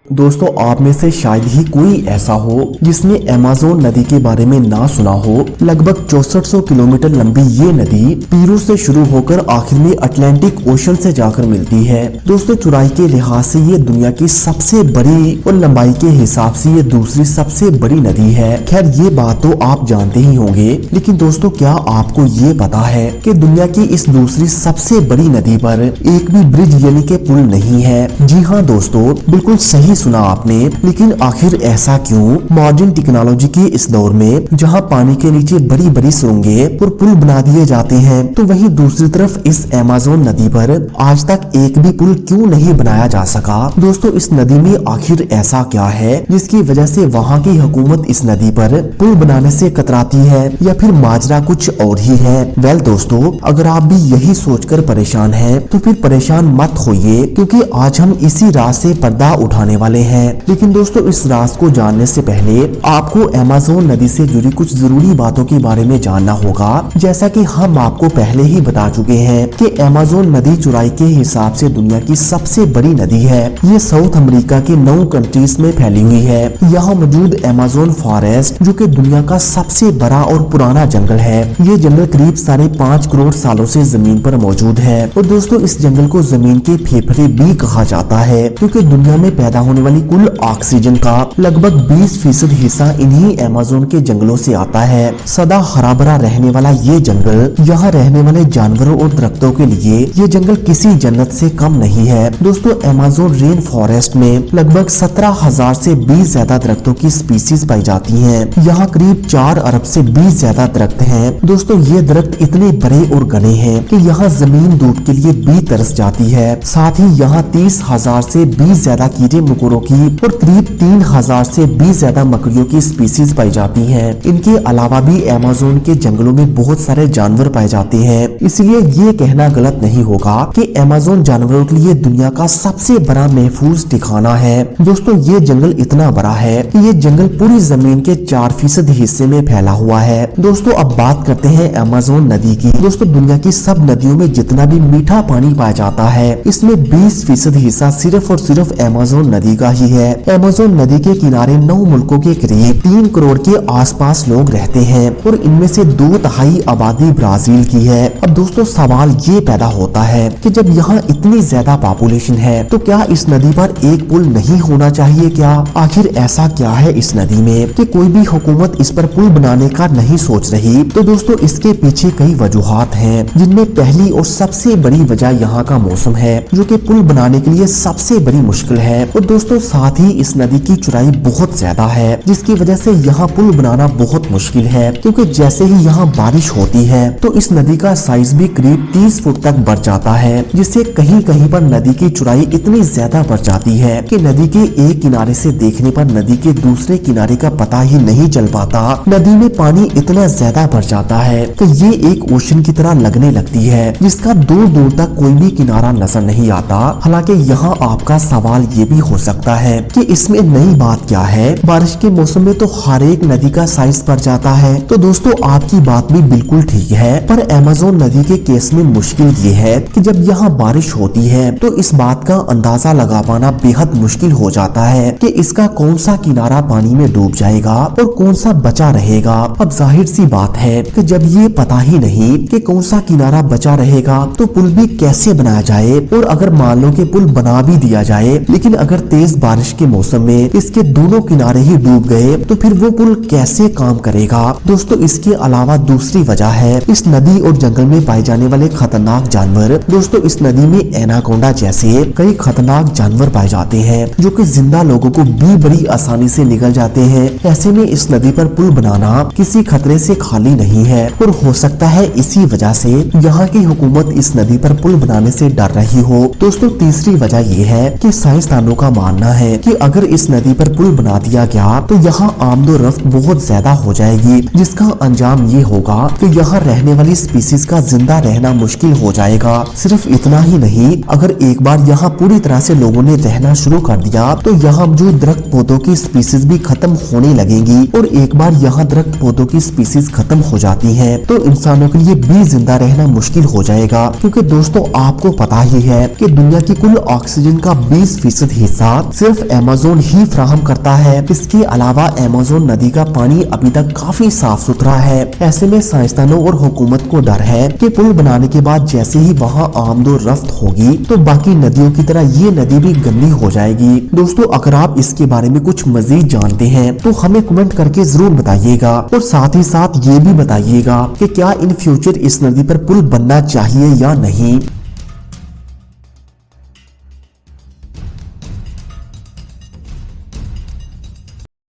दोस्तों, आप में से शायद ही कोई ऐसा हो जिसने अमेज़न नदी के बारे में ना सुना हो। लगभग 6400 किलोमीटर लंबी ये नदी पेरू से शुरू होकर आखिर में अटलांटिक ओशन से जाकर मिलती है। दोस्तों, चौड़ाई के लिहाज से ये दुनिया की सबसे बड़ी और लंबाई के हिसाब से ये दूसरी सबसे बड़ी नदी है। खैर, ये बात तो आप जानते ही होंगे, लेकिन दोस्तों, क्या आपको ये पता है कि दुनिया की इस दूसरी सबसे बड़ी नदी पर एक भी ब्रिज यानी के पुल नहीं है? जी हाँ दोस्तों, बिल्कुल सही सुना आपने। लेकिन आखिर ऐसा क्यों? मॉडर्न टेक्नोलॉजी के इस दौर में जहां पानी के नीचे बड़ी बड़ी सुरंगें और पुल बना दिए जाते हैं, तो वहीं दूसरी तरफ इस अमेज़न नदी पर आज तक एक भी पुल क्यों नहीं बनाया जा सका? दोस्तों, इस नदी में आखिर ऐसा क्या है जिसकी वजह से वहां की हुकूमत इस नदी पर पुल बनाने से कतराती है, या फिर माजरा कुछ और ही है? वेल दोस्तों, अगर आप भी यही सोचकर परेशान हैं, तो फिर परेशान मत होइए, क्योंकि आज हम इसी राज से पर्दा उठाने वाले हैं। लेकिन दोस्तों, इस राज को जानने से पहले आपको अमेज़न नदी से जुड़ी कुछ जरूरी बातों के बारे में जानना होगा। जैसा कि हम आपको पहले ही बता चुके हैं कि अमेज़न नदी चौड़ाई के हिसाब से दुनिया की सबसे बड़ी नदी है। ये साउथ अमेरिका के 9 कंट्रीज में फैली हुई है। यहाँ मौजूद अमेज़न फॉरेस्ट, जो कि दुनिया का सबसे बड़ा और पुराना जंगल है, ये जंगल करीब 5.5 करोड़ सालों से जमीन पर मौजूद है। और दोस्तों, इस जंगल को जमीन के फेफड़े भी कहा जाता है, क्योंकि दुनिया में पैदा होने वाली कुल ऑक्सीजन का लगभग 20% हिस्सा इन्हीं अमेज़न के जंगलों से आता है। सदा हरा भरा रहने वाला ये जंगल यहाँ रहने वाले जानवरों और दरख्तों के लिए ये जंगल किसी जन्नत से कम नहीं है। दोस्तों, अमेज़न रेन फॉरेस्ट में लगभग 17,000 से 20 ज्यादा दरख्तों की स्पीसीज पाई जाती हैं। यहाँ करीब 4 अरब से 20 ज्यादा दरख्त हैं। दोस्तों, ये दरख्त इतने बड़े और घने हैं कि यहाँ जमीन धूप के लिए भी तरस जाती है। साथ ही यहाँ 30,000 से 20 ज्यादा कीड़े मकोड़ों की और करीब 3,000 से 20 ज्यादा मकड़ियों की स्पीसीज पाई जाती हैं। इनके अलावा भी अमेज़न के जंगलों में बहुत सारे जानवर पाए जाते हैं। इसलिए ये कहना गलत नहीं होगा कि अमेज़न जानवरों के लिए दुनिया का सबसे बड़ा महफूज ठिकाना है। दोस्तों, ये जंगल इतना बड़ा है कि ये जंगल पूरी जमीन के 4% हिस्से में फैला हुआ है। दोस्तों, अब बात करते हैं अमेज़न नदी की। दोस्तों, दुनिया की सब नदियों में जितना भी मीठा पानी पाया जाता है, इसमें 20% हिस्सा सिर्फ और सिर्फ अमेज़न नदी का ही है। अमेज़न नदी के किनारे 9 मुल्कों के करीब 3 करोड़ के आसपास लोग रहते हैं, और इनमें से 2/3 आबादी ब्राजील की है। अब दोस्तों, सवाल ये पैदा होता है कि जब यहाँ इतनी ज्यादा पॉपुलेशन है, तो क्या इस नदी पर एक पुल नहीं होना चाहिए क्या? आखिर ऐसा क्या है इस नदी में कि कोई भी हुकूमत इस पर पुल बनाने का नहीं सोच रही? तो दोस्तों, इसके पीछे कई वजूहात हैं, जिनमें पहली और सबसे बड़ी वजह यहाँ का मौसम है, जो कि पुल बनाने के लिए सबसे बड़ी मुश्किल है। और दोस्तों, साथ ही इस नदी की चौड़ाई बहुत ज्यादा है, जिसकी वजह से यहाँ पुल बनाना बहुत मुश्किल है, क्योंकि जैसे ही यहाँ बारिश होती है, तो इस नदी का साइज भी करीब 30 फुट तक बढ़ जाता है, जिससे कहीं कहीं पर नदी की चौड़ाई इतनी ज्यादा बढ़ जाती है कि नदी के एक किनारे से देखने पर नदी के दूसरे किनारे का पता ही नहीं चल पाता। नदी में पानी इतना ज्यादा बढ़ जाता है कि ये एक ओशन की तरह लगने लगती है, जिसका दूर दूर तक कोई भी किनारा नजर नहीं आता। हालांकि यहाँ आपका सवाल ये भी हो सकता है कि इसमें नई बात क्या है, बारिश के मौसम में तो हर एक नदी का साइज बढ़ जाता है। तो दोस्तों, आपकी बात भी बिल्कुल ठीक है, पर अमेज़न नदी के केस में मुश्किल ये है कि जब यहाँ बारिश होती है, तो इस बात का अंदाजा लगा पाना बेहद मुश्किल हो जाता है कि इसका कौन सा किनारा पानी में डूब जाएगा और कौन सा बचा रहेगा। अब जाहिर सी बात है कि जब ये पता ही नहीं कि कौन सा किनारा बचा रहेगा, तो पुल भी कैसे बनाया जाए। और अगर मान लो कि पुल बना भी दिया जाए, लेकिन अगर तेज बारिश के मौसम में इसके दोनों किनारे ही डूब गए, तो फिर वो पुल कैसे काम करेगा? दोस्तों, इसके अलावा दूसरी वजह है इस नदी और जंगल में पाए जाने वाले खतरनाक जानवर। दोस्तों, इस नदी में एनाकोंडा जैसे कई खतरनाक जानवर पाए जाते हैं, जो कि जिंदा लोगों को भी बड़ी आसानी से निगल जाते हैं। ऐसे में इस नदी पर पुल बनाना किसी खतरे से खाली नहीं है, और हो सकता है इसी वजह से यहाँ की हुकूमत इस नदी पर पुल बनाने से डर रही हो। दोस्तों, तीसरी वजह ये है कि साइंसदानों का मानना है कि अगर इस नदी पर पुल बना दिया गया, तो यहाँ आमदोरफ्त बहुत ज्यादा हो जाएगी, जिसका अंजाम ये होगा कि यहाँ रहने वाली स्पीसीज का जिंदा रहना मुश्किल हो जाएगा। सिर्फ इतना ही नहीं, अगर एक बार यहाँ पूरी तरह से लोगों ने रहना शुरू कर दिया, तो यहाँ मौजूद दरख्त पौधों की स्पीसीज भी खत्म होने लगेंगी। और एक बार यहाँ दरख्त पौधों की स्पीसीज खत्म हो जाती है, तो इंसानों के लिए भी जिंदा रहना मुश्किल हो जाएगा। क्योंकि दोस्तों, आपको पता ही है कि दुनिया की कुल ऑक्सीजन का 20% हिस्सा सुविधा सिर्फ अमेज़न ही फराहम करता है। इसके अलावा अमेज़न नदी का पानी अभी तक काफी साफ सुथरा है। ऐसे में साइंसदानों और हुकूमत को डर है कि पुल बनाने के बाद जैसे ही वहां आमदोरफ्त होगी तो बाकी नदियों की तरह ये नदी भी गंदी हो जाएगी। दोस्तों, अगर आप इसके बारे में कुछ मजीद जानते हैं तो हमें कमेंट करके जरूर बताइएगा और साथ ही साथ ये भी बताइएगा कि क्या इन फ्यूचर इस नदी पर पुल बनना चाहिए या नहीं।